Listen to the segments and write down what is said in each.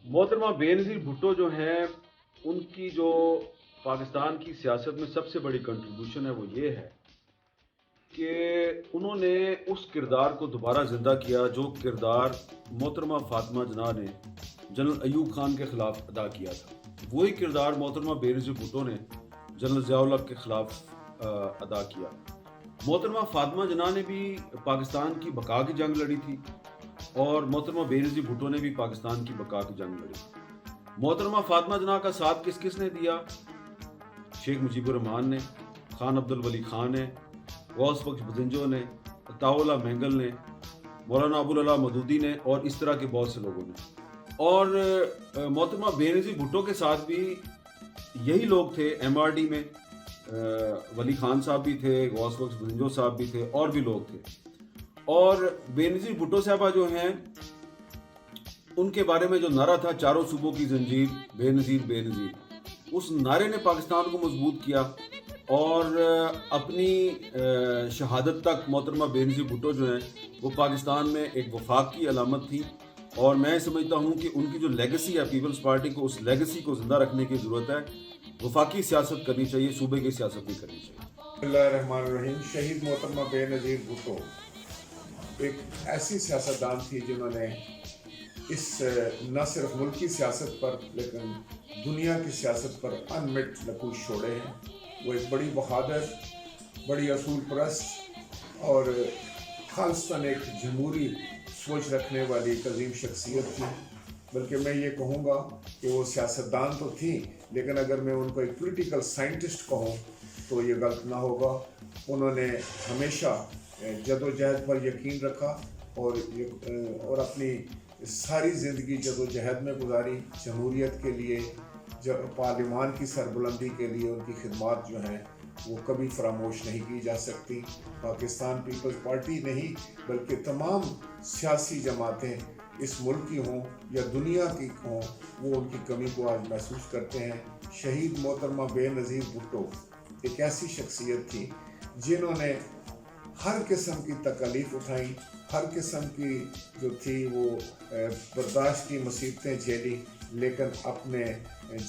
محترمہ بےنظیر بھٹو جو ہیں، ان کی جو پاکستان کی سیاست میں سب سے بڑی کنٹریبیوشن ہے وہ یہ ہے کہ انہوں نے اس کردار کو دوبارہ زندہ کیا جو کردار محترمہ فاطمہ جناح نے جنرل ایوب خان کے خلاف ادا کیا تھا۔ وہی کردار محترمہ بےنظیر بھٹو نے جنرل ضیاء الحق کے خلاف ادا کیا۔ محترمہ فاطمہ جناح نے بھی پاکستان کی بقا کی جنگ لڑی تھی اور محترمہ بےنظیر بھٹو نے بھی پاکستان کی بقا کی جنگ لڑی۔ محترمہ فاطمہ جناح کا ساتھ کس کس نے دیا؟ شیخ مجیب الرحمان نے، خان عبدالولی خان نے، غوث بخش بزنجو نے، عطاء اللہ مینگل نے، مولانا ابوالعلا مودودی نے اور اس طرح کے بہت سے لوگوں نے۔ اور محترمہ بےنظیر بھٹو کے ساتھ بھی یہی لوگ تھے۔ ایم آر ڈی میں ولی خان صاحب بھی تھے، غوث بخش بزنجو صاحب بھی تھے اور بھی لوگ تھے۔ اور بےنظیر بھٹو صاحبہ جو ہیں، ان کے بارے میں جو نعرہ تھا چاروں صوبوں کی زنجیر بے نظیر بے نظیر، اس نعرے نے پاکستان کو مضبوط کیا اور اپنی شہادت تک محترمہ بےنظیر بھٹو جو ہیں وہ پاکستان میں ایک وفاق کی علامت تھی۔ اور میں سمجھتا ہوں کہ ان کی جو لیگسی ہے پیپلز پارٹی کو، اس لیگسی کو زندہ رکھنے کی ضرورت ہے۔ وفاقی سیاست کرنی چاہیے، صوبے کی سیاست نہیں کرنی چاہیے۔ بسم اللہ الرحمن الرحیم۔ شہید محترمہ بےنظیر بھٹو ایک ایسی سیاستدان تھی جنہوں نے اس نہ صرف ملکی سیاست پر لیکن دنیا کی سیاست پر انمٹ نقوش چھوڑے ہیں۔ وہ ایک بڑی بہادر، بڑی اصول پرست اور خالصتاً ایک جمہوری سوچ رکھنے والی ایک عظیم شخصیت تھی۔ بلکہ میں یہ کہوں گا کہ وہ سیاستدان تو تھی، لیکن اگر میں ان کو ایک پولیٹیکل سائنٹسٹ کہوں تو یہ غلط نہ ہوگا۔ انہوں نے ہمیشہ جد و جہد پر یقین رکھا اور اپنی ساری زندگی جد و جہد میں گزاری۔ جمہوریت کے لیے، پارلیمان کی سربلندی کے لیے ان کی خدمات جو ہیں وہ کبھی فراموش نہیں کی جا سکتی۔ پاکستان پیپلز پارٹی نہیں بلکہ تمام سیاسی جماعتیں اس ملک کی ہوں یا دنیا کی ہوں، وہ ان کی کمی کو آج محسوس کرتے ہیں۔ شہید محترمہ بےنظیر بھٹو ایک ایسی شخصیت تھی جنہوں نے ہر قسم کی تکالیف اٹھائیں، ہر قسم کی جو تھی وہ برداشت کی مصیبتیں جھیلی، لیکن اپنے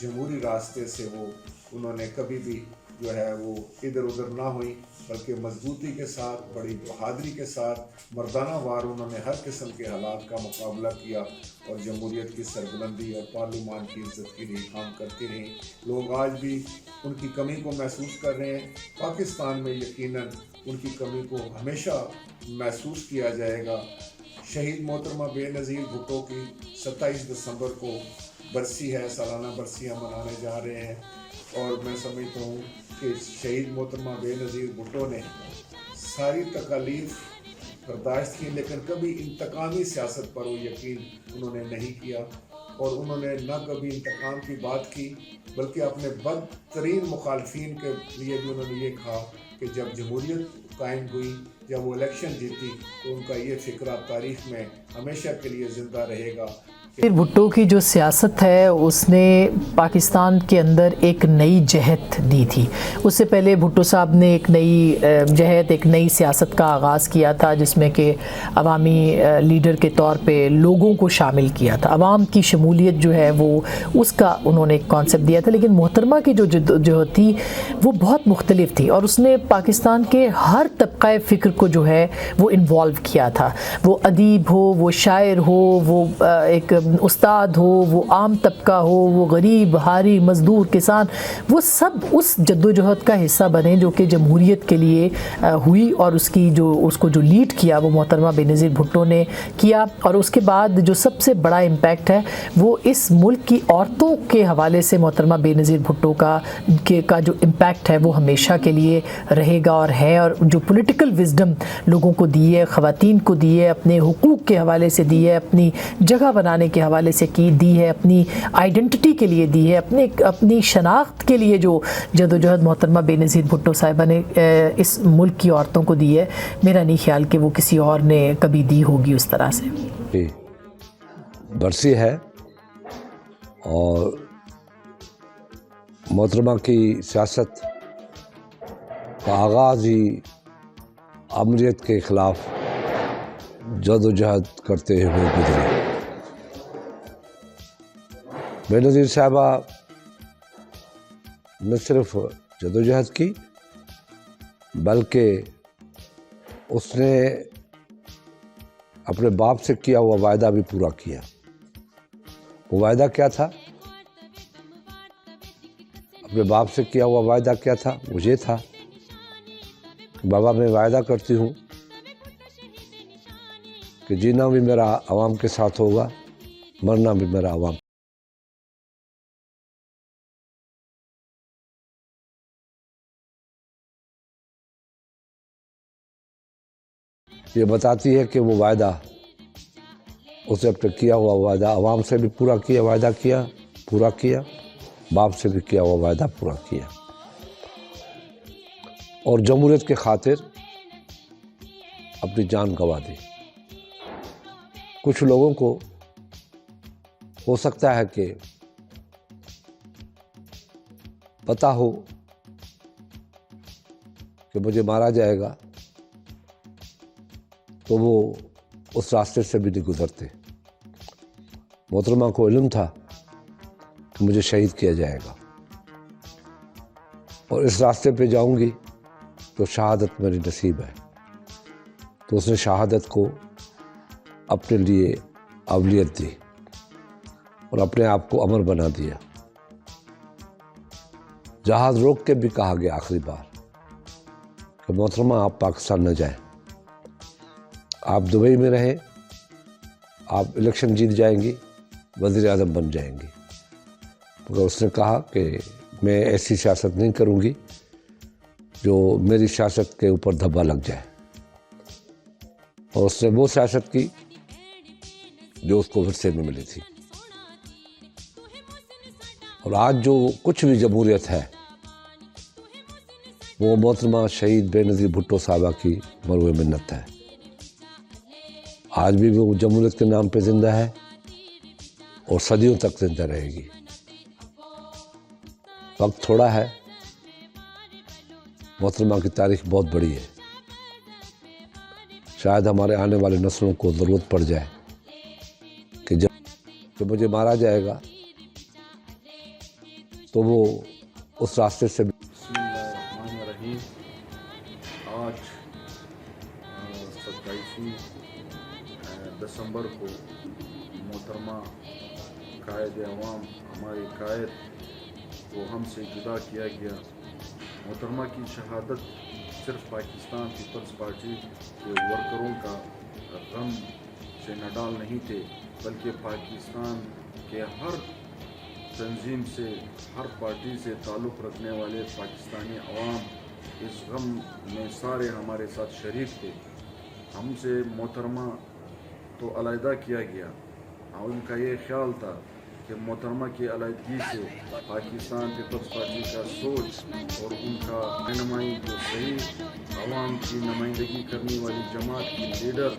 جمہوری راستے سے انہوں نے کبھی بھی جو ہے وہ ادھر ادھر نہ ہوئی، بلکہ مضبوطی کے ساتھ، بڑی بہادری کے ساتھ مردانہ وار انہوں نے ہر قسم کے حالات کا مقابلہ کیا اور جمہوریت کی سربلندی اور پارلیمان کی عزت کے لیے کام کرتی رہیں۔ لوگ آج بھی ان کی کمی کو محسوس کر رہے ہیں۔ پاکستان میں یقیناً ان کی کمی کو ہمیشہ محسوس کیا جائے گا۔ شہید محترمہ بےنظیر بھٹو کی 27 دسمبر کو برسی ہے، سالانہ برسیاں منانے جا رہے ہیں، اور میں سمجھتا ہوں کہ شہید محترمہ بےنظیر بھٹو نے ساری تکالیف برداشت کی، لیکن کبھی انتقامی سیاست پر وہ یقین انہوں نے نہیں کیا، اور انہوں نے نہ کبھی انتقام کی بات کی بلکہ اپنے بدترین مخالفین کے لیے بھی انہوں نے یہ کہا کہ جب جمہوریت قائم ہوئی، جب وہ الیکشن جیتی، تو ان کا یہ فکرہ تاریخ میں ہمیشہ کے لیے زندہ رہے گا۔ بھٹو کی جو سیاست ہے اس نے پاکستان کے اندر ایک نئی جہت دی تھی۔ اس سے پہلے بھٹو صاحب نے ایک نئی جہت، ایک نئی سیاست کا آغاز کیا تھا جس میں کہ عوامی لیڈر کے طور پہ لوگوں کو شامل کیا تھا، عوام کی شمولیت جو ہے وہ اس کا انہوں نے ایک کانسیپٹ دیا تھا۔ لیکن محترمہ کی جو جدوجہد تھی وہ بہت مختلف تھی، اور اس نے پاکستان کے ہر طبقہ فکر کو جو ہے وہ انوالو کیا تھا۔ وہ ادیب ہو، وہ شاعر ہو، وہ ایک استاد ہو، وہ عام طبقہ ہو، وہ غریب، بہاری، مزدور، کسان، وہ سب اس جدوجہد کا حصہ بنے جو کہ جمہوریت کے لیے ہوئی، اور اس کو جو لیڈ کیا وہ محترمہ بےنظیر بھٹو نے کیا۔ اور اس کے بعد جو سب سے بڑا امپیکٹ ہے وہ اس ملک کی عورتوں کے حوالے سے محترمہ بےنظیر بھٹو کا جو امپیکٹ ہے وہ ہمیشہ کے لیے رہے گا اور ہے، اور جو پولیٹیکل وزڈم لوگوں کو دی ہے، خواتین کو دی ہے، اپنے حقوق کے حوالے سے دی ہے، اپنی جگہ بنانے کے حوالے سے دی ہے، اپنی آئیڈینٹی کے لیے دی ہے، اپنی شناخت کے لیے جو جدوجہد محترمہ بےنظیر بھٹو صاحبہ نے اس ملک کی عورتوں کو دی ہے، میرا نہیں خیال کہ وہ کسی اور نے کبھی دی ہوگی اس طرح سے۔ برسی ہے اور محترمہ کی سیاست کا آغاز ہی امریت کے خلاف جدوجہد کرتے ہوئے گزرے۔ بے نظیر صاحبہ نہ صرف جدوجہد کی بلکہ اس نے اپنے باپ سے کیا ہوا وعدہ بھی پورا کیا۔ وہ وعدہ کیا تھا؟ اپنے باپ سے کیا ہوا وعدہ کیا تھا؟ وہ یہ تھا کہ بابا میں وعدہ کرتی ہوں کہ جینا بھی میرا عوام کے ساتھ ہوگا، مرنا بھی میرا عوام۔ یہ بتاتی ہے کہ وہ وعدہ اسے اپنے کیا ہوا وعدہ عوام سے بھی پورا کیا، وعدہ کیا، پورا کیا، باپ سے بھی کیا ہوا وعدہ پورا کیا، اور جمہوریت کے خاطر اپنی جان گنوا دی۔ کچھ لوگوں کو ہو سکتا ہے کہ پتا ہو کہ مجھے مارا جائے گا تو وہ اس راستے سے بھی نہیں گزرتے۔ محترمہ کو علم تھا کہ مجھے شہید کیا جائے گا اور اس راستے پہ جاؤں گی تو شہادت میری نصیب ہے، تو اس نے شہادت کو اپنے لیے اولویت دی اور اپنے آپ کو امر بنا دیا۔ جہاز روک کے بھی کہا گیا آخری بار کہ محترمہ آپ پاکستان نہ جائیں، آپ دبئی میں رہیں، آپ الیکشن جیت جائیں گی، وزیر اعظم بن جائیں گی، مگر اس نے کہا کہ میں ایسی سیاست نہیں کروں گی جو میری سیاست کے اوپر دھبا لگ جائے، اور اس نے وہ سیاست کی جو اس کو ورثے میں ملی تھی۔ اور آج جو کچھ بھی جمہوریت ہے وہ محترمہ شہید بے نظیر بھٹو صاحبہ کی مروع منت ہے۔ آج بھی وہ جمہوریت کے نام پہ زندہ ہے اور صدیوں تک زندہ رہے گی۔ وقت تھوڑا ہے، محترمہ کی تاریخ بہت بڑی ہے، شاید ہمارے آنے والے نسلوں کو ضرورت پڑ جائے کہ جب مجھے مارا جائے گا تو وہ اس راستے سے بھی۔ بسم اللہ الرحمن الرحیم۔ آج 27 دسمبر کو محترمہ قائد عوام، ہمارے قائد کو ہم سے جدا کیا گیا۔ محترمہ کی شہادت صرف پاکستان پیپلز پارٹی کے ورکروں کا غم سے نڈال نہیں تھے، بلکہ پاکستان کے ہر تنظیم سے، ہر پارٹی سے تعلق رکھنے والے پاکستانی عوام اس غم میں سارے ہمارے ساتھ شریک تھے۔ ہم سے محترمہ تو علیحدہ کیا گیا، ان کا یہ خیال تھا کہ محترمہ کی علیحدگی سے پاکستان پیپلز پارٹی کا سوچ اور ان کا رہنمائی جو صحیح عوام کی نمائندگی کرنے والی جماعت کی لیڈر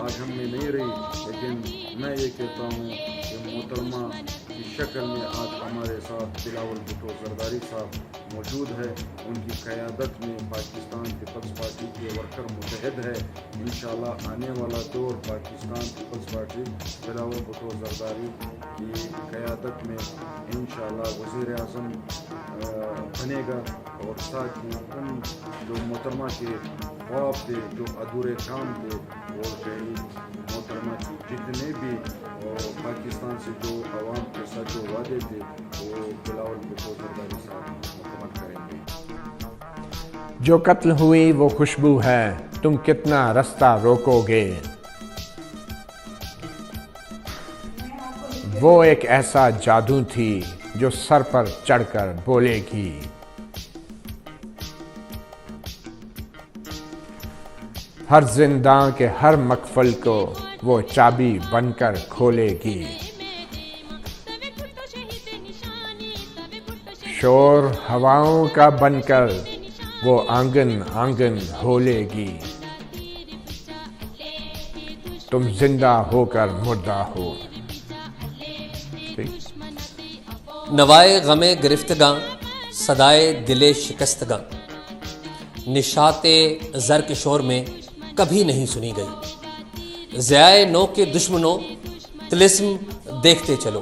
آج ہم میں نہیں رہی، لیکن میں یہ کہتا ہوں کہ محترمہ کی شکل میں آج ہمارے ساتھ بلاول بھٹو زرداری صاحب موجود ہے۔ ان کی قیادت میں پاکستان پیپلز پارٹی کے ورکر متحد ہے۔ انشاءاللہ آنے والا دور پاکستان پیپلز پارٹی بلاول بھٹو زرداری کی قیادت میں انشاءاللہ وزیر اعظم بنے گا، اور ساتھ ہی ان جو محترمہ کے خواب تھے، جو ادھورے کام تھے، وہ شہید محترمہ کی جتنے بھی پاکستان سے جو عوام کے ساتھ جو وعدے تھے وہ بلاول بھٹو زرداری صاحب مکمل کریں گے۔ جو قتل ہوئی وہ خوشبو ہے، تم کتنا رستہ روکو گے۔ وہ ایک ایسا جادو تھی جو سر پر چڑھ کر بولے گی۔ ہر زندان کے ہر مقفل کو وہ چابی بن کر کھولے گی۔ شور ہواؤں کا بن کر وہ آنگن آنگن ہولے گی۔ تم زندہ ہو کر مردہ ہو۔ نوائے غم گرفتگاں، صدائے دل شکستگاں، نشاط زر کے شور میں کبھی نہیں سنی گئی۔ ضیائے نو کے دشمنوں، طلسم دیکھتے چلو،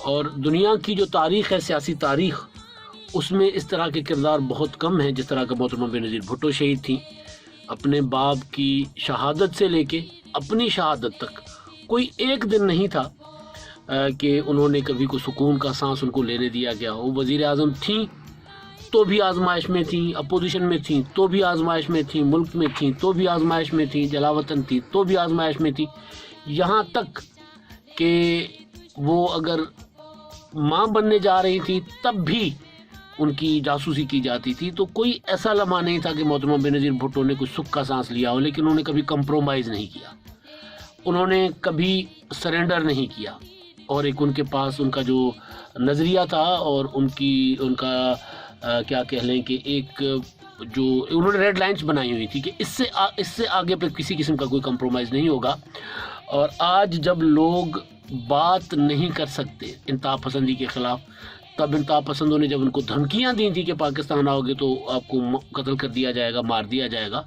اور دنیا کی جو تاریخ ہے، سیاسی تاریخ، اس میں اس طرح کے کردار بہت کم ہیں جس طرح کا محترمہ بے نظیر بھٹو شہید تھیں. اپنے باپ کی شہادت سے لے کے اپنی شہادت تک کوئی ایک دن نہیں تھا کہ انہوں نے کبھی کوئی سکون کا سانس ان کو لینے دیا گیا. وہ وزیر اعظم تھیں تو بھی آزمائش میں تھیں، اپوزیشن میں تھیں تو بھی آزمائش میں تھیں، ملک میں تھیں تو بھی آزمائش میں تھیں، جلاوطن تھیں تو بھی آزمائش میں تھیں، یہاں تک کہ وہ اگر ماں بننے جا رہی تھی تب بھی ان کی جاسوسی کی جاتی تھی. تو کوئی ایسا لمحہ نہیں تھا کہ محترمہ بے نظیر بھٹو نے کوئی سکھ کا سانس لیا ہو، لیکن انہوں نے کبھی کمپرومائز نہیں کیا، انہوں نے کبھی سرنڈر نہیں کیا. اور ایک ان کے پاس ان کا جو نظریہ تھا اور ان کا کیا کہہ لیں کہ ایک جو انہوں نے ریڈ لائنز بنائی ہوئی تھی کہ اس سے آگے پہ کسی قسم کا کوئی کمپرومائز نہیں ہوگا. اور آج جب لوگ بات نہیں کر سکتے انتہا پسندی کے خلاف، تب انتہا پسندوں نے جب ان کو دھمکیاں دی تھی کہ پاکستان آؤ گے تو آپ کو قتل کر دیا جائے گا، مار دیا جائے گا،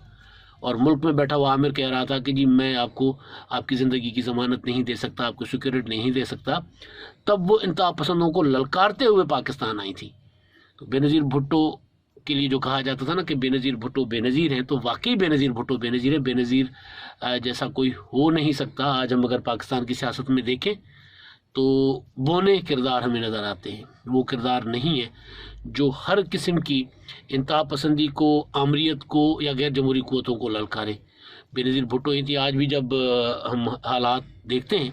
اور ملک میں بیٹھا ہوا عامر کہہ رہا تھا کہ جی میں آپ کو آپ کی زندگی کی ضمانت نہیں دے سکتا، آپ کو سیکورٹی نہیں دے سکتا، تب وہ انتہا پسندوں کو للکارتے ہوئے پاکستان آئی تھی. تو بے نظیر بھٹو کے لیے جو کہا جاتا تھا نا کہ بے نظیر بھٹو بے نظیر ہیں، تو واقعی بے نظیر بھٹو بے نظیر ہے. بے نظیر جیسا کوئی ہو نہیں سکتا. آج ہم اگر پاکستان کی سیاست میں دیکھیں تو بونے کردار ہمیں نظر آتے ہیں. وہ کردار نہیں ہے جو ہر قسم کی انتہا پسندی کو، آمریت کو یا غیر جمہوری قوتوں کو للکارے. بے نظیر بھٹو ہی تھی. آج بھی جب ہم حالات دیکھتے ہیں،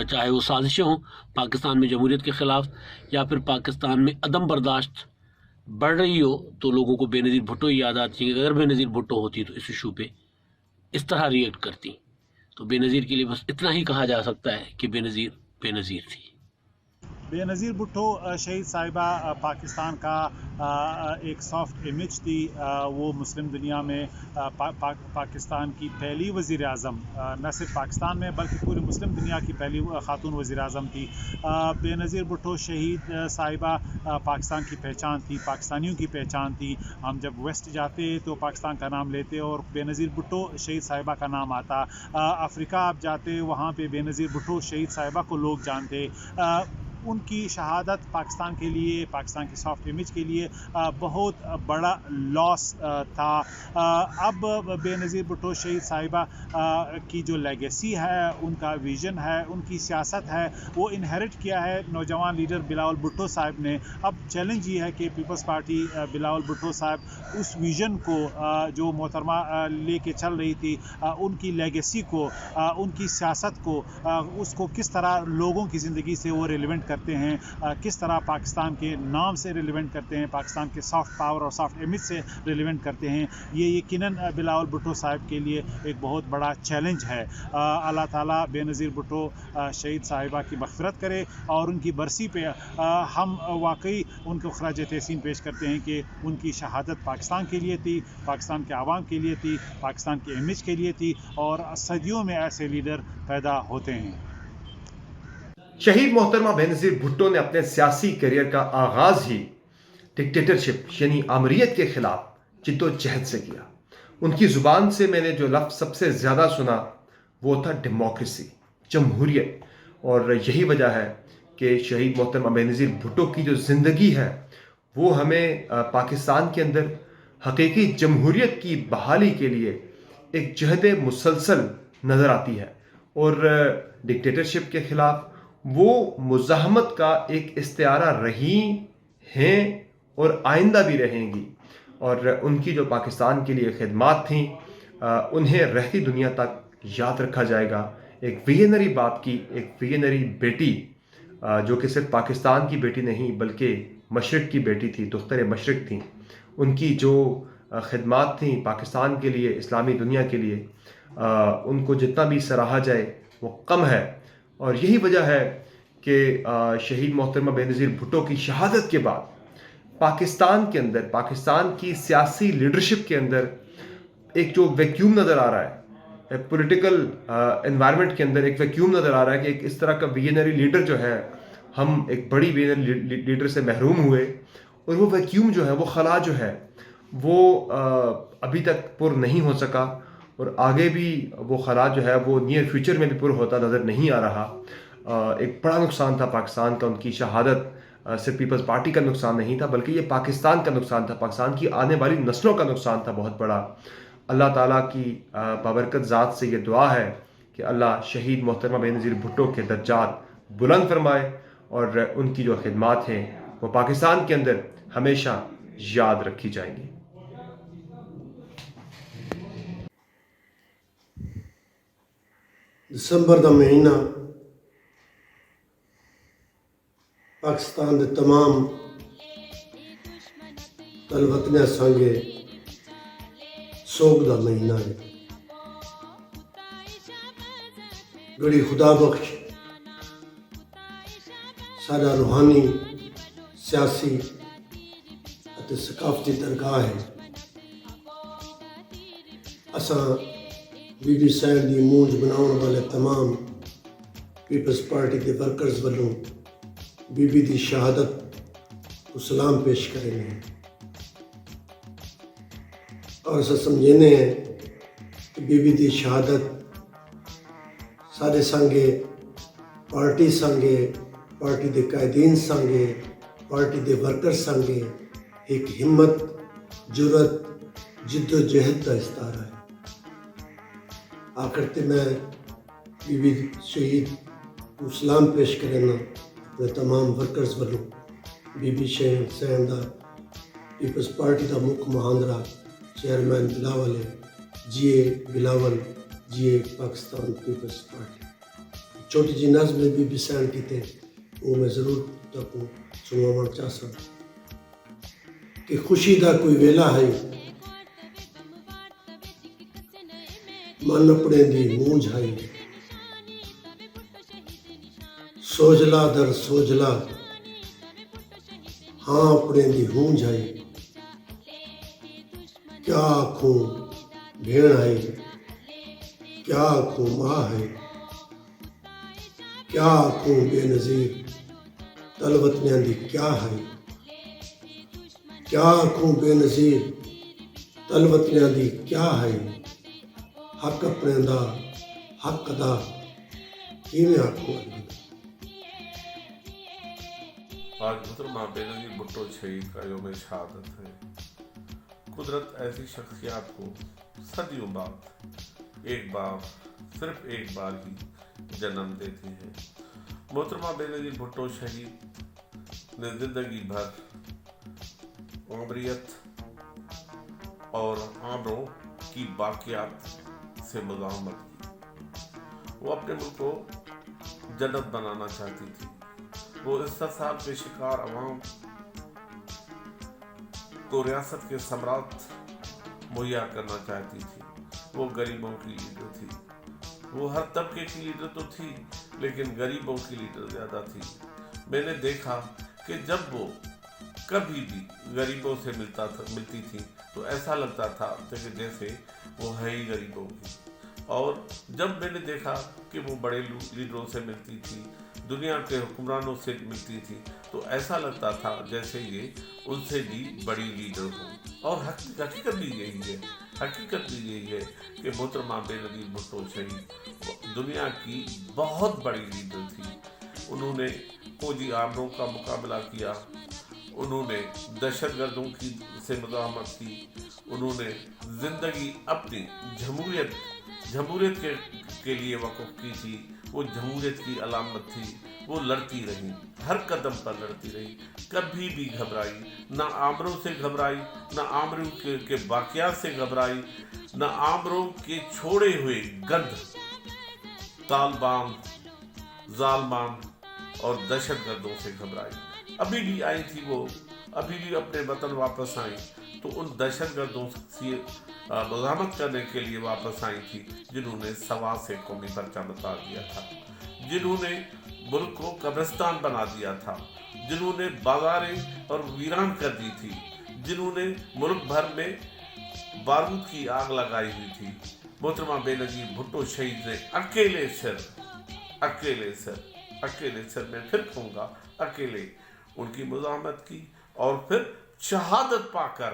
چاہے وہ سازشیں ہوں پاکستان میں جمہوریت کے خلاف یا پھر پاکستان میں عدم برداشت بڑھ رہی ہو، تو لوگوں کو بے نظیر بھٹو ہی یاد آتی ہے کہ اگر بے نظیر بھٹو ہوتی تو اس ایشو پہ اس طرح ریئیکٹ کرتی. تو بے نظیر کے لیے بس اتنا ہی کہا جا سکتا ہے کہ بے نظیر بے نظیر تھی. بے نظیر بھٹو شہید صاحبہ پاکستان کا ایک سافٹ امیج تھی. وہ مسلم دنیا میں پاکستان کی پہلی وزیر اعظم، نہ صرف پاکستان میں بلکہ پوری مسلم دنیا کی پہلی خاتون وزیر اعظم تھی. بے نظیر بھٹو شہید صاحبہ پاکستان کی پہچان تھی، پاکستانیوں کی پہچان تھی. ہم جب ویسٹ جاتے تو پاکستان کا نام لیتے اور بے نظیر بھٹو شہید صاحبہ کا نام آتا. افریقہ آپ جاتے وہاں پہ بے نظیر بھٹو شہید صاحبہ کو لوگ جانتے. ان کی شہادت پاکستان کے لیے، پاکستان کی سافٹ امیج کے لیے بہت بڑا لاس تھا. اب بے نظیر بھٹو شہید صاحبہ کی جو لیگیسی ہے، ان کا ویژن ہے، ان کی سیاست ہے، وہ انہیرٹ کیا ہے نوجوان لیڈر بلاول بھٹو صاحب نے. اب چیلنج یہ ہے کہ پیپلز پارٹی بلاول بھٹو صاحب اس ویژن کو جو محترمہ لے کے چل رہی تھی، ان کی لیگیسی کو، ان کی سیاست کو، اس کو کس طرح لوگوں کی زندگی سے وہ ریلیونٹ کرتے ہیں، کس طرح پاکستان کے نام سے ریلیونٹ کرتے ہیں، پاکستان کے سافٹ پاور اور سافٹ امیج سے ریلیونٹ کرتے ہیں. یہ یقیناً بلاول بھٹو صاحب کے لیے ایک بہت بڑا چیلنج ہے. اللہ تعالیٰ بے نظیر بھٹو شہید صاحبہ کی مغفرت کرے، اور ان کی برسی پہ ہم واقعی ان کو خراج تحسین پیش کرتے ہیں کہ ان کی شہادت پاکستان کے لیے تھی، پاکستان کے عوام کے لیے تھی، پاکستان کے امیج کے لیے تھی، اور صدیوں میں ایسے لیڈر پیدا ہوتے ہیں. شہید محترمہ بے نظیر بھٹو نے اپنے سیاسی کیریئر کا آغاز ہی ڈکٹیٹرشپ یعنی آمریت کے خلاف جد و جہد سے کیا. ان کی زبان سے میں نے جو لفظ سب سے زیادہ سنا وہ تھا ڈیموکریسی، جمہوریت. اور یہی وجہ ہے کہ شہید محترمہ بے نظیر بھٹو کی جو زندگی ہے وہ ہمیں پاکستان کے اندر حقیقی جمہوریت کی بحالی کے لیے ایک جہد مسلسل نظر آتی ہے. اور ڈکٹیٹرشپ کے خلاف وہ مزاحمت کا ایک استعارہ رہی ہیں اور آئندہ بھی رہیں گی. اور ان کی جو پاکستان کے لیے خدمات تھیں انہیں رہتی دنیا تک یاد رکھا جائے گا. ایک ویژنری باپ کی، ایک ویژنری بیٹی جو کہ صرف پاکستان کی بیٹی نہیں بلکہ مشرق کی بیٹی تھی، دختر مشرق تھیں. ان کی جو خدمات تھیں پاکستان کے لیے، اسلامی دنیا کے لیے، ان کو جتنا بھی سراہا جائے وہ کم ہے. اور یہی وجہ ہے کہ شہید محترمہ بے نظیر بھٹو کی شہادت کے بعد پاکستان کے اندر، پاکستان کی سیاسی لیڈرشپ کے اندر ایک جو ویکیوم نظر آ رہا ہے، پولیٹیکل انوائرمنٹ کے اندر ایک ویکیوم نظر آ رہا ہے کہ ایک اس طرح کا ویژنری لیڈر جو ہے، ہم ایک بڑی ویژنری لیڈر سے محروم ہوئے. اور وہ ویکیوم جو ہے، وہ خلا جو ہے، وہ ابھی تک پر نہیں ہو سکا، اور آگے بھی وہ خلا جو ہے وہ نیئر فیوچر میں بھی پر ہوتا نظر نہیں آ رہا. ایک بڑا نقصان تھا پاکستان کا. ان کی شہادت صرف پیپلز پارٹی کا نقصان نہیں تھا بلکہ یہ پاکستان کا نقصان تھا, پاکستان کی آنے والی نسلوں کا نقصان تھا بہت بڑا. اللہ تعالیٰ کی بابرکت ذات سے یہ دعا ہے کہ اللہ شہید محترمہ بے نظیر بھٹو کے درجات بلند فرمائے اور ان کی جو خدمات ہیں وہ پاکستان کے اندر ہمیشہ یاد رکھی جائیں گی. دسمبر کا مہینہ پاکستان کے تمام تل وطنیاں سانگے سوگ کا مہینہ ہے. گڑی خدا بخش سارا روحانی سیاسی اور ثقافتی درگاہ ہے. اساں بی بی صاحب دی مونج بناؤن والے تمام پیپلز پارٹی کے ورکرز والوں بی بی دی شہادت کو سلام پیش کریں گے اور اسا سمجھنے ہیں کہ بی بی دی شہادت سارے سانگے پارٹی سانگے پارٹی دے قائدین سانگے پارٹی دے ورکر سانگے ایک ہمت جرت جد و جہد کا استعارہ ہے. آخر تے میں بی بی شہید کو سلام پیش کرنا اپنے تمام ورکرز والوں بی بی صاحب دا پیپلز پارٹی دا مکھ مہاندرا چیئرمین بلاول ہے. جیے بلاول جیے پاکستان پیپلز پارٹی. چھوٹی جی نظم نے بی بی صاحب کی تے وہ میں ضرور تک سنوانا چاہتا کہ خوشی دا کوئی ویلا ہے من اپنے دی مونج ہے سوجلا در سوجلا ہاں اپنے دی ہونج ہے. کیا آکھوں بھیڑ ہے کیا آکھوں ماں ہے کیا آکھوں بے نظیر تل وطنیاں دی کیا ہے. کیا آکھوں بے نظیر تل وطنیاں دی کیا ہے. حق اپنے دا حق ادا کیویں آکھوں. آج محترمہ بے نظیر بھٹو شہید کا یوم شہادت ہے. قدرت ایسی شخصیات کو صدیوں بعد ایک بار صرف ایک بار ہی جنم دیتی ہے. محترمہ بے نظیر بھٹو شہید نے زندگی بھر عمریت اور آبروں کی باقیات سے مزاحمت کی. وہ اپنے ملک کو جنت بنانا چاہتی تھی. وہ استحصال کے شکار عوام کو ریاست کے ثمرات مہیا کرنا چاہتی تھی. وہ غریبوں کی لیڈر تھی. وہ ہر طبقے کی لیڈر تو تھی لیکن غریبوں کی لیڈر زیادہ تھی. میں نے دیکھا کہ جب وہ کبھی بھی غریبوں سے ملتی تھی تو ایسا لگتا تھا کہ جیسے وہ ہے ہی غریبوں کی. اور جب میں نے دیکھا کہ وہ بڑے لیڈروں سے ملتی تھی دنیا کے حکمرانوں سے ملتی تھی تو ایسا لگتا تھا جیسے یہ ان سے بھی بڑی لیڈر ہوں. اور حقیقت بھی یہی ہے. حقیقت بھی یہی ہے کہ محترمہ بے نظیر بھٹو شہید دنیا کی بہت بڑی لیڈر تھی. انہوں نے فوجی آمروں کا مقابلہ کیا. انہوں نے دہشت گردوں سے مزاحمت کی. انہوں نے زندگی اپنی جمہوریت کے لیے وقف کی تھی. وہ جمہوریت کی علامت تھی. وہ لڑتی رہی, ہر قدم پر لڑتی رہی. کبھی بھی گھبرائی نہ آمروں سے گھبرائی, نہ آمروں کے واقعات سے گھبرائی, نہ آمروں کے چھوڑے ہوئے گند طالبان, ظالمان اور دہشت گردوں سے گھبرائی. ابھی بھی آئی تھی وہ, ابھی بھی اپنے وطن واپس آئیں تو ان دہشت گردوں سے مزاحمت کرنے کے لیے واپس آئی تھی جنہوں نے سوا سے قومی پرچہ بتا دیا تھا, جنہوں نے ملک کو قبرستان بنا دیا تھا, جنہوں نے بازاریں اور ویران کر دی تھی, جنہوں نے ملک بھر میں بارود کی آگ لگائی ہوئی تھی. محترمہ بے نظیر بھٹو شہید نے اکیلے سر میں پھر کہوں گا اکیلے ان کی مزاحمت کی اور پھر شہادت پا کر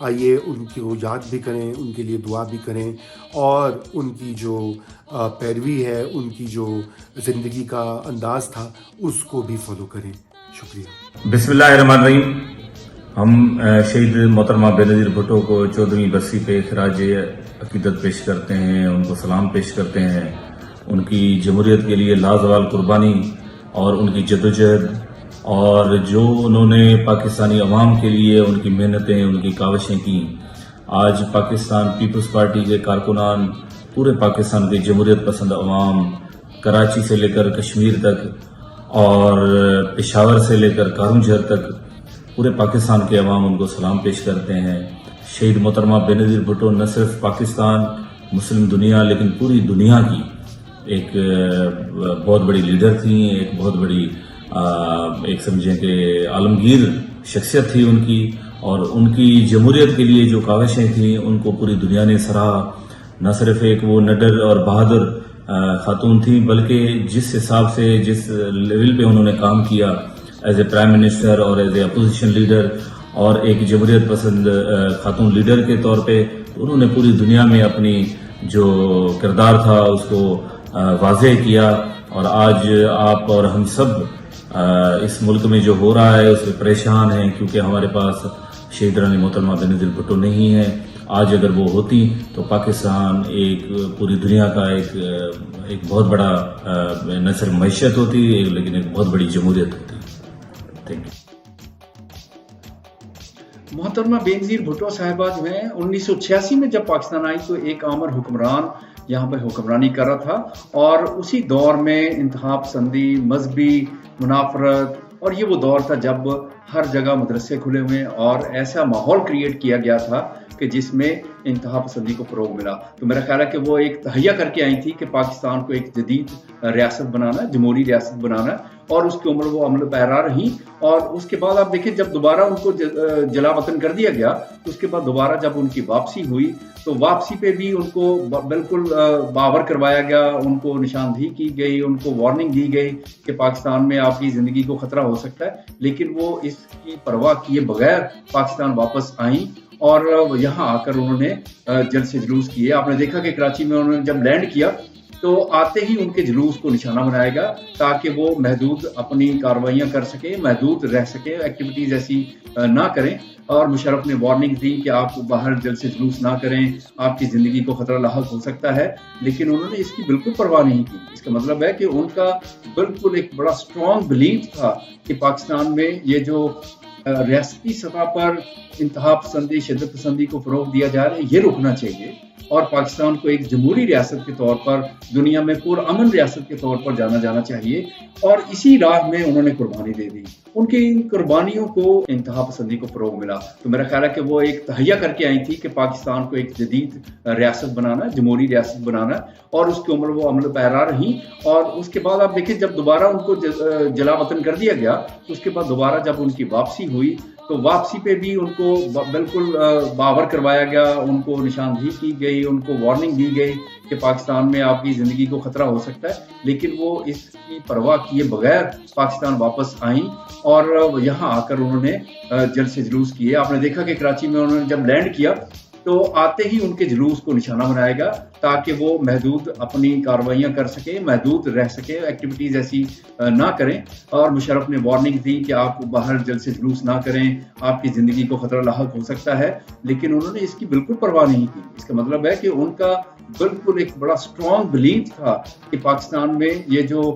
آئیے ان کو یاد بھی کریں, ان کے لیے دعا بھی کریں, اور ان کی جو پیروی ہے, ان کی جو زندگی کا انداز تھا, اس کو بھی فالو کریں. شکریہ. بسم اللہ الرحمن الرحیم. ہم شہید محترمہ بے نظیر بھٹو کو 14ویں برسی پہ خراج عقیدت پیش کرتے ہیں, ان کو سلام پیش کرتے ہیں. ان کی جمہوریت کے لیے لازوال قربانی اور ان کی جدوجہد, اور جو انہوں نے پاکستانی عوام کے لیے ان کی محنتیں, ان کی کاوشیں کی. آج پاکستان پیپلز پارٹی کے کارکنان, پورے پاکستان کے جمہوریت پسند عوام, کراچی سے لے کر کشمیر تک اور پشاور سے لے کر کارون شہر تک, پورے پاکستان کے عوام ان کو سلام پیش کرتے ہیں. شہید محترمہ بے نظیر بھٹو نہ صرف پاکستان, مسلم دنیا, لیکن پوری دنیا کی ایک بہت بڑی لیڈر تھیں, ایک بہت بڑی ایک سمجھیں کہ عالمگیر شخصیت تھی ان کی, اور ان کی جمہوریت کے لیے جو کاوشیں تھیں ان کو پوری دنیا نے سراہا. نہ صرف ایک وہ نڈر اور بہادر خاتون تھیں, بلکہ جس حساب سے, جس لیول پہ انہوں نے کام کیا ایز اے پرائم منسٹر اور ایز اے اپوزیشن لیڈر اور ایک جمہوریت پسند خاتون لیڈر کے طور پہ, انہوں نے پوری دنیا میں اپنی جو کردار تھا اس کو واضح کیا. اور آج آپ اور ہم سب اس ملک میں جو ہو رہا ہے اس میں پریشان ہیں, کیونکہ ہمارے پاس شہید رانی محترمہ بے نظیر بھٹو نہیں ہے. آج اگر وہ ہوتی تو پاکستان ایک پوری دنیا کا ایک بہت بڑا نہ صرف معیشت ہوتی لیکن ایک بہت بڑی جمہوریت ہوتی. Thank you. محترمہ بے نظیر بھٹو صاحبہ جو ہیں 1986 میں جب پاکستان آئی تو ایک آمر حکمران یہاں پہ حکمرانی کر رہا تھا, اور اسی دور میں انتہا پسندی, مذہبی منافرت, اور یہ وہ دور تھا جب ہر جگہ مدرسے کھلے ہوئے اور ایسا ماحول کریٹ کیا گیا تھا کہ جس میں انتہا پسندی کو فروغ ملا. تو میرا خیال ہے کہ وہ ایک تہیہ کر کے آئی تھی کہ پاکستان کو ایک جدید ریاست بنانا, جمہوری ریاست بنانا, اور اس کی عمر وہ عمل پیرا رہی. اور اس کے بعد آپ دیکھیں جب دوبارہ ان کو جلا وطن کر دیا گیا, اس کے بعد دوبارہ جب ان کی واپسی ہوئی تو واپسی پہ بھی ان کو بالکل باور کروایا گیا, ان کو نشاندہی کی گئی, ان کو وارننگ دی گئی کہ پاکستان میں آپ کی زندگی کو خطرہ ہو سکتا ہے. لیکن وہ اس کی پرواہ کیے بغیر پاکستان واپس آئیں, اور یہاں آ کر انہوں نے جلد سے جلوس کیے. آپ نے دیکھا کہ کراچی میں انہوں نے جب لینڈ کیا تو آتے ہی ان کے جلوس کو نشانہ بنایا گیا تاکہ وہ محدود اپنی کاروائیاں کر سکیں, محدود رہ سکیں, ایکٹیویٹیز ایسی نہ کریں. اور مشرف نے وارننگ دی کہ آپ باہر جلد سے جلوس نہ کریں, آپ کی زندگی کو خطرہ لاحق ہو سکتا ہے. لیکن انہوں نے اس کی بالکل پرواہ نہیں کی. اس کا مطلب ہے کہ ان کا بالکل ایک بڑا اسٹرانگ بلیف تھا کہ پاکستان میں یہ جو ریاستی سطح پر انتہا پسندی, شدت پسندی کو فروغ دیا جا رہا ہے, یہ رکنا چاہیے, اور پاکستان کو ایک جمہوری ریاست کے طور پر, دنیا میں پرامن ریاست کے طور پر جانا چاہیے. اور اسی راہ میں انہوں نے قربانی دے دی. ان کی ان قربانیوں کو انتہا پسندی کو فروغ ملا. تو میرا خیال ہے کہ وہ ایک تہیہ کر کے آئی تھی کہ پاکستان کو ایک جدید ریاست بنانا, جمہوری ریاست بنانا, اور اس کی عمر وہ عمل پیرا رہی. اور اس کے بعد آپ دیکھیں جب دوبارہ ان کو جلا وطن کر دیا گیا, اس کے بعد دوبارہ جب ان کی واپسی ہوئی تو واپسی پہ بھی ان کو بالکل باور کروایا گیا, ان کو نشاندہی کی گئی, ان کو وارننگ دی گئی کہ پاکستان میں آپ کی زندگی کو خطرہ ہو سکتا ہے. لیکن وہ اس کی پرواہ کیے بغیر پاکستان واپس آئیں, اور یہاں آ کر انہوں نے جلد سے جلوس کیے. آپ نے دیکھا کہ کراچی میں انہوں نے جب لینڈ کیا تو آتے ہی ان کے جلوس کو نشانہ بنایا گیا تاکہ وہ محدود اپنی کاروائیاں کر سکیں, محدود رہ سکیں, ایکٹیویٹیز ایسی نہ کریں. اور مشرف نے وارننگ دی کہ آپ باہر جلد سے جلوس نہ کریں, آپ کی زندگی کو خطرہ لاحق ہو سکتا ہے. لیکن انہوں نے اس کی بالکل پرواہ نہیں کی. اس کا مطلب ہے کہ ان کا بالکل ایک بڑا اسٹرانگ بلیف تھا کہ پاکستان میں یہ جو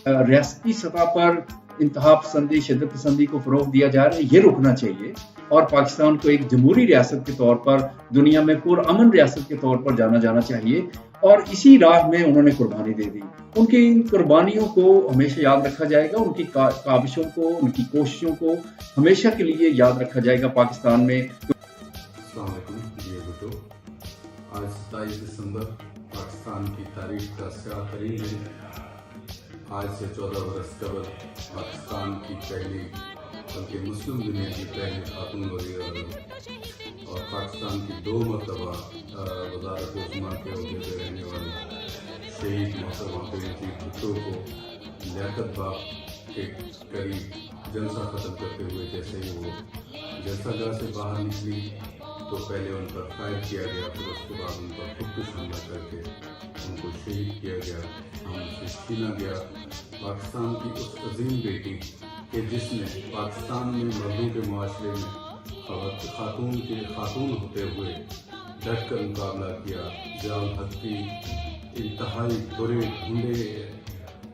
ریاستی سطح پر انتہا پسندی, شدت پسندی کو فروغ دیا جا رہا ہے, یہ رکنا چاہیے, اور پاکستان کو ایک جمہوری ریاست کے طور پر, دنیا میں پرامن ریاست کے طور پر جانا چاہیے. اور اسی راہ میں انہوں نے قربانی دے دی. ان کی ان قربانیوں کو ہمیشہ یاد رکھا جائے گا, ان کی کاوشوں کو, ان کی کوششوں کو ہمیشہ کے لیے یاد رکھا جائے گا پاکستان میں. السلام علیکم. یہ بھٹو آج 27 دسمبر پاکستان کی تاریخ کا سیاہ ترین دن. آج سے 14 برس قبل پاکستان کی پہلی, بلکہ مسلم دنیا کی پہلی خاتون وزیر اعظم اور پاکستان کی 2 مرتبہ وزارت عظمیٰ کے عہدے پہ رہنے والی شہید محترمہ بے نظیر بھٹو کو لیاقت باغ کے قریب جلسہ ختم کرتے ہوئے جیسے ہی وہ جلسہ گاہ سے باہر نکلی تو پہلے ان پر فائر کیا گیا، پھر اس کے بعد ان پر خودکش حملہ کر کے ان کو شہید کیا گیا، ہم سے چھینا گیا پاکستان کی اس عظیم بیٹی کہ جس نے پاکستان میں مردوں کے معاشرے میں خاتون ہوتے ہوئے ڈٹ کر مقابلہ کیا، ضیاء الحق کی انتہائی برے ڈھونڈے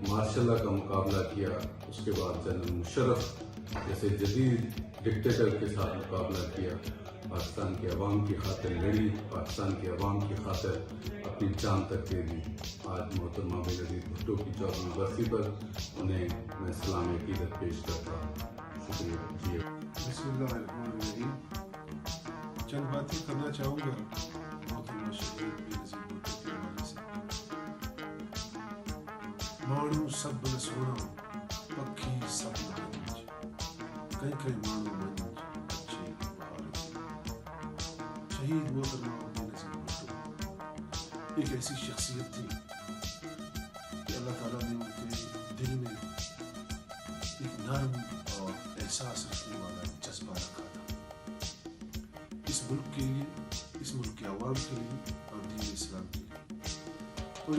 مارشل لا کا مقابلہ کیا، اس کے بعد جنرل مشرف جیسے جدید ڈکٹیٹر کے ساتھ مقابلہ کیا، پاکستان کے عوام کی خاطر لڑی، پاکستان کے عوام کی خاطر اپنی جان تک دے دی۔ آج محترمہ بینظیر بھٹو کی 14ویں برسی پر انہیں میں سلام عقیدت پیش کرتا ہوں۔ شکریہ۔ بسم اللہ الرحمن الرحیم۔ چند باتیں کرنا چاہوں گا محترمہ شہید بینظیر بھٹو کے حوالے سے۔ مانو سب نے سونا پکھی سب نہ کئی کئی مانو منج اچھے بہار شہید محترمہ بینظیر بھٹو ایک ایسی شخصیت تھی کہ اللہ تعالیٰ نے ان کے دل میں ایک نرم اور احساس رکھنے والا جذبہ رکھا تھا، اس ملک کے لیے، اس ملک کے عوام کے لیے اور دین اسلام کے لیے۔ اور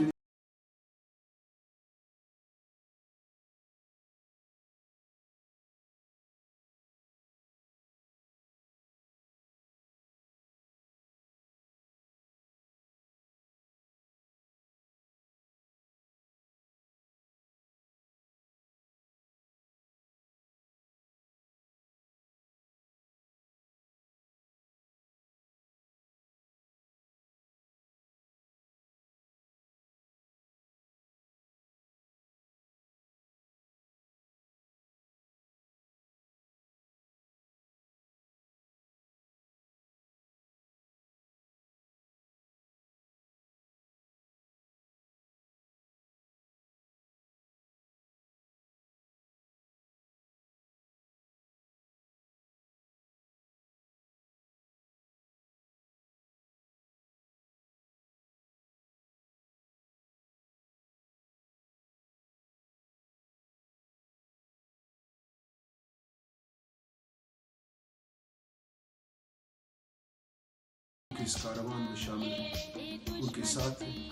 اس کاروان میں شامل ہیں، ان کے ساتھ ہیں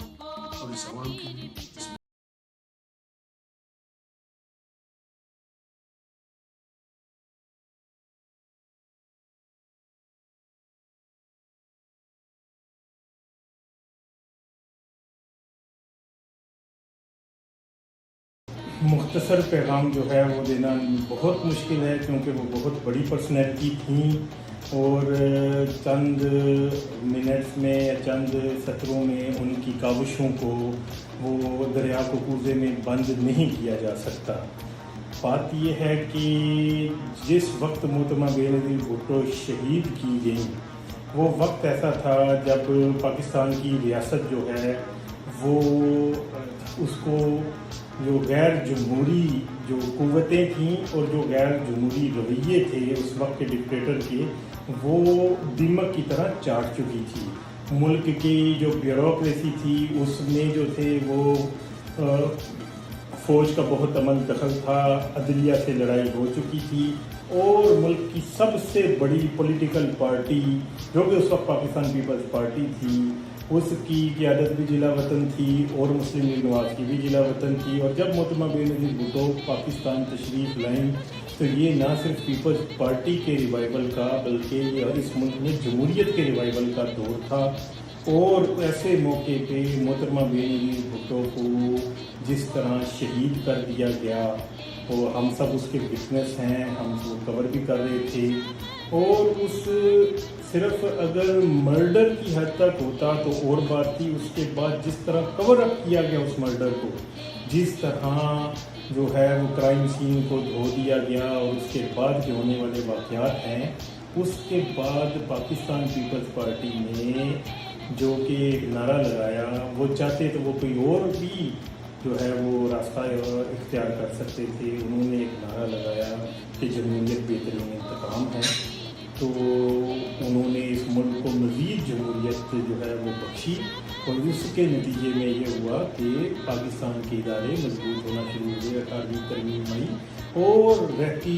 اور اس عوام کے لیے مختصر پیغام جو ہے وہ دینا بہت مشکل ہے، کیونکہ وہ بہت بڑی پرسنالٹی تھیں اور چند منٹس میں یا چند سطروں میں ان کی کاوشوں کو وہ دریا کو کوزے میں بند نہیں کیا جا سکتا۔ بات یہ ہے کہ جس وقت محترمہ بینظیر بھٹو شہید کی گئیں وہ وقت ایسا تھا جب پاکستان کی ریاست جو ہے وہ اس کو جو غیر جمہوری جو قوتیں تھیں اور جو غیر جمہوری رویے تھے اس وقت کے ڈکٹیٹر کے، وہ دیمک کی طرح چاٹ چکی تھی۔ ملک کی جو بیوروکریسی تھی اس میں جو تھے وہ فوج کا بہت عمل دخل تھا، عدلیہ سے لڑائی ہو چکی تھی اور ملک کی سب سے بڑی پولیٹیکل پارٹی جو کہ اس وقت پاکستان پیپلز پارٹی تھی، اس کی قیادت بھی جلا وطن تھی اور مسلم لیگ نواز کی بھی جلا وطن تھی۔ اور جب محترمہ بینظیر بھٹو پاکستان تشریف لائیں تو یہ نہ صرف پیپلز پارٹی کے ریوائول کا بلکہ یہ اس ملک میں جمہوریت کے ریوائول کا دور تھا، اور ایسے موقع پہ محترمہ بینظیر بھٹو کو جس طرح شہید کر دیا گیا اور ہم سب اس کے وٹنس ہیں، ہم وہ کور بھی کر رہے تھے، اور اس صرف اگر مرڈر کی حد تک ہوتا تو اور بات تھی، اس کے بعد جس طرح کور اپ کیا گیا اس مرڈر کو، جس طرح جو ہے وہ کرائم سین کو دھو دیا گیا اور اس کے بعد جو ہونے والے واقعات ہیں، اس کے بعد پاکستان پیپلز پارٹی نے جو کہ ایک نعرہ لگایا، وہ چاہتے تو وہ کوئی اور بھی جو ہے وہ راستہ اختیار کر سکتے تھے، انہوں نے ایک نعرہ لگایا کہ جمہوریت بہترین انتقام ہے، تو انہوں نے اس ملک کو مزید جمہوریت جو ہے وہ بخشی، اور اس کے نتیجے میں یہ ہوا کہ پاکستان کے ادارے مضبوط ہونا شروع ہوئے، 18ویں ترمیم آئی اور رہتی